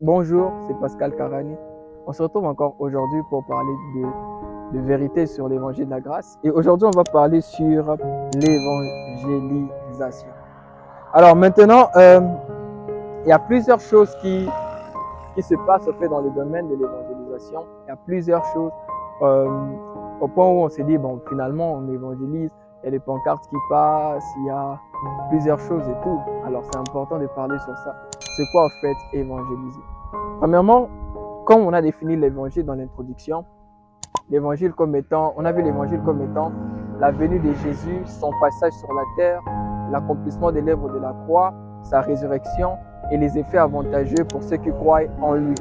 Bonjour, c'est Pascal Carani. On se retrouve encore aujourd'hui pour parler de vérité sur l'évangile de la grâce. Et aujourd'hui, on va parler sur l'évangélisation. Alors maintenant, il y a plusieurs choses qui se passent au fait dans le domaine de l'évangélisation. Il y a plusieurs choses au point où on s'est dit, bon, finalement, on évangélise, il y a des pancartes qui passent, il y a plusieurs choses et tout. Alors c'est important de parler sur ça. C'est quoi au fait évangéliser? Premièrement, comme on a défini l'évangile dans l'introduction, l'évangile comme étant, on a vu l'évangile comme étant la venue de Jésus, son passage sur la terre, l'accomplissement des lèvres de la croix, sa résurrection et les effets avantageux pour ceux qui croient en lui.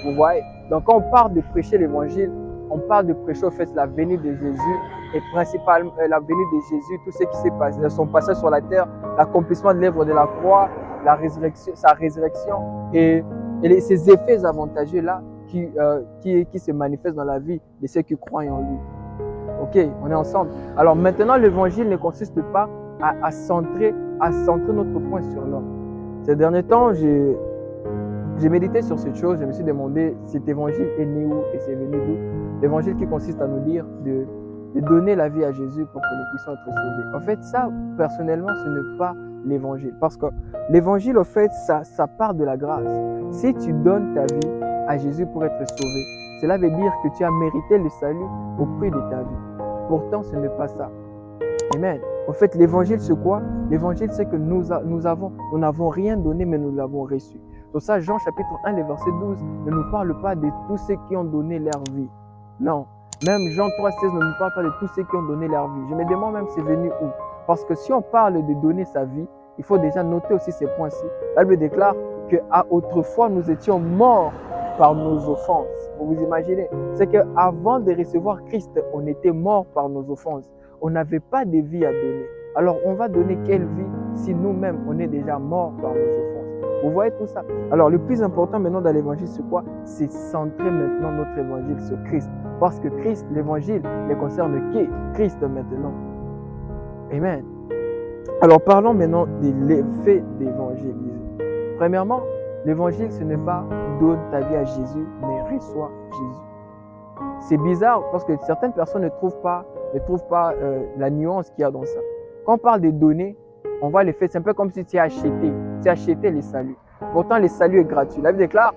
Vous voyez? Donc quand on parle de prêcher l'évangile, on parle de prêcher au fait la venue de Jésus et principalement la venue de Jésus, tout ce qui s'est passé, son passage sur la terre, l'accomplissement de l'œuvre de la croix, la résurrection, sa résurrection et ces effets avantageux-là qui se manifestent dans la vie de ceux qui croient en lui. Ok, on est ensemble. Alors maintenant, l'évangile ne consiste pas à centrer notre point sur l'homme. Ces derniers temps, j'ai médité sur cette chose, je me suis demandé cet évangile est né où et c'est venu d'où. L'évangile qui consiste à nous dire de donner la vie à Jésus pour que nous puissions être sauvés. En fait, ça, personnellement, ce n'est pas l'évangile. Parce que l'évangile, en fait, ça part de la grâce. Si tu donnes ta vie à Jésus pour être sauvé, cela veut dire que tu as mérité le salut au prix de ta vie. Pourtant, ce n'est pas ça. Amen. En fait, l'évangile, c'est quoi? L'évangile, c'est que nous n'avons rien donné, mais nous l'avons reçu. Pour ça, Jean chapitre 1, le verset 12, ne nous parle pas de tous ceux qui ont donné leur vie. Non. Même Jean 3,16 ne nous parle pas de tous ceux qui ont donné leur vie. Je me demande même c'est venu où. Parce que si on parle de donner sa vie, il faut déjà noter aussi ces points-ci. La Bible déclare qu'autrefois nous étions morts par nos offenses. Vous vous imaginez? C'est qu'avant de recevoir Christ, on était morts par nos offenses. On n'avait pas de vie à donner. Alors on va donner quelle vie si nous-mêmes on est déjà morts par nos offenses? Vous voyez tout ça? Alors le plus important maintenant dans l'évangile, c'est quoi? C'est centrer maintenant notre évangile sur Christ. Parce que Christ, l'évangile, ne concerne qui? Christ maintenant. Amen. Alors parlons maintenant de l'effet d'évangéliser. Premièrement, l'évangile, ce n'est pas donne ta vie à Jésus, mais reçois Jésus. C'est bizarre parce que certaines personnes ne trouvent pas la nuance qu'il y a dans ça. Quand on parle de donner, on voit l'effet, c'est un peu comme si tu as acheté les saluts. Pourtant, le salut est gratuit. La Bible déclare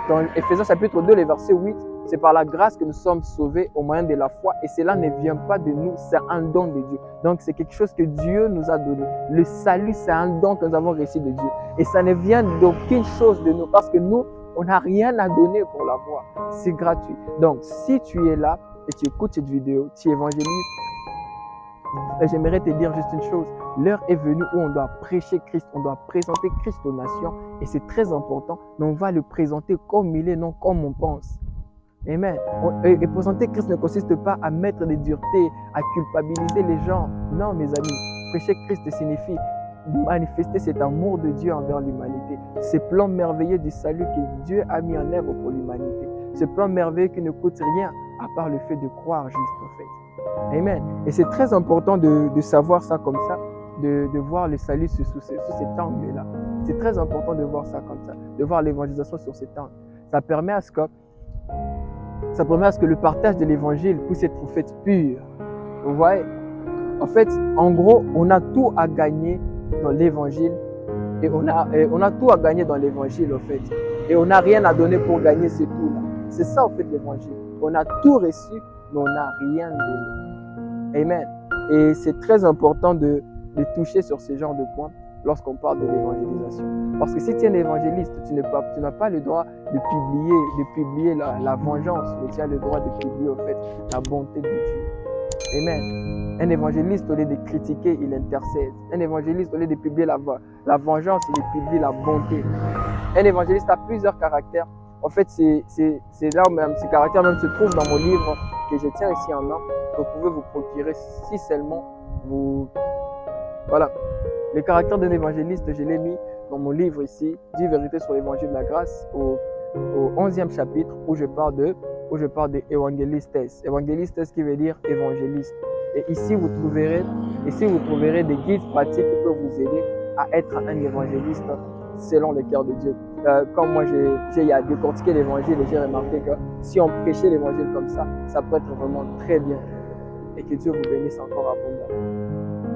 dans Éphésiens chapitre 2, le verset 8, c'est par la grâce que nous sommes sauvés au moyen de la foi et cela ne vient pas de nous, c'est un don de Dieu. Donc c'est quelque chose que Dieu nous a donné. Le salut, c'est un don que nous avons reçu de Dieu. Et ça ne vient d'aucune chose de nous parce que nous, on n'a rien à donner pour l'avoir. C'est gratuit. Donc si tu es là et tu écoutes cette vidéo, tu évangélises, j'aimerais te dire juste une chose. L'heure est venue où on doit prêcher Christ, on doit présenter Christ aux nations et c'est très important, mais on va le présenter comme il est, non comme on pense. Amen. Et présenter Christ ne consiste pas à mettre des duretés, à culpabiliser les gens. Non, mes amis, prêcher Christ signifie manifester cet amour de Dieu envers l'humanité. Ce plan merveilleux du salut que Dieu a mis en œuvre pour l'humanité. Ce plan merveilleux qui ne coûte rien à part le fait de croire juste en fait. Amen. Et c'est très important de savoir ça comme ça, de voir le salut sous cet angle-là. C'est très important de voir ça comme ça, de voir l'évangélisation sur cet angle. Ça permet à ce que le partage de l'évangile puisse être fait pur. Vous voyez? En fait, en gros, on a tout à gagner dans l'évangile et on a tout à gagner dans l'évangile en fait. Et on n'a rien à donner pour gagner ce tout-là. C'est ça en fait l'évangile. On a tout reçu, mais on n'a rien donné. Amen. Et c'est très important de toucher sur ce genre de points lorsqu'on parle de l'évangélisation. Parce que si tu es un évangéliste, tu n'as pas le droit de publier la vengeance, mais tu as le droit de publier en fait la bonté de Dieu. Amen. Un évangéliste, au lieu de critiquer, il intercède. Un évangéliste, au lieu de publier la vengeance, il publie la bonté. Un évangéliste a plusieurs caractères. En fait, c'est là où même ces caractères même se trouvent dans mon livre que je tiens ici en main. Vous pouvez vous procurer si seulement vous... Voilà. Les caractères d'un évangéliste, je l'ai mis dans mon livre ici, 10 vérités sur l'évangile de la grâce, au 11e chapitre où je parle de évangélistes. Évangélistes qui veut dire évangéliste. Et ici, vous trouverez des guides pratiques qui peuvent vous aider à être un évangéliste selon le cœur de Dieu. Comme moi, j'ai à décortiquer l'évangile et j'ai remarqué que si on prêchait l'évangile comme ça peut être vraiment très bien. Et que Dieu vous bénisse encore abondamment.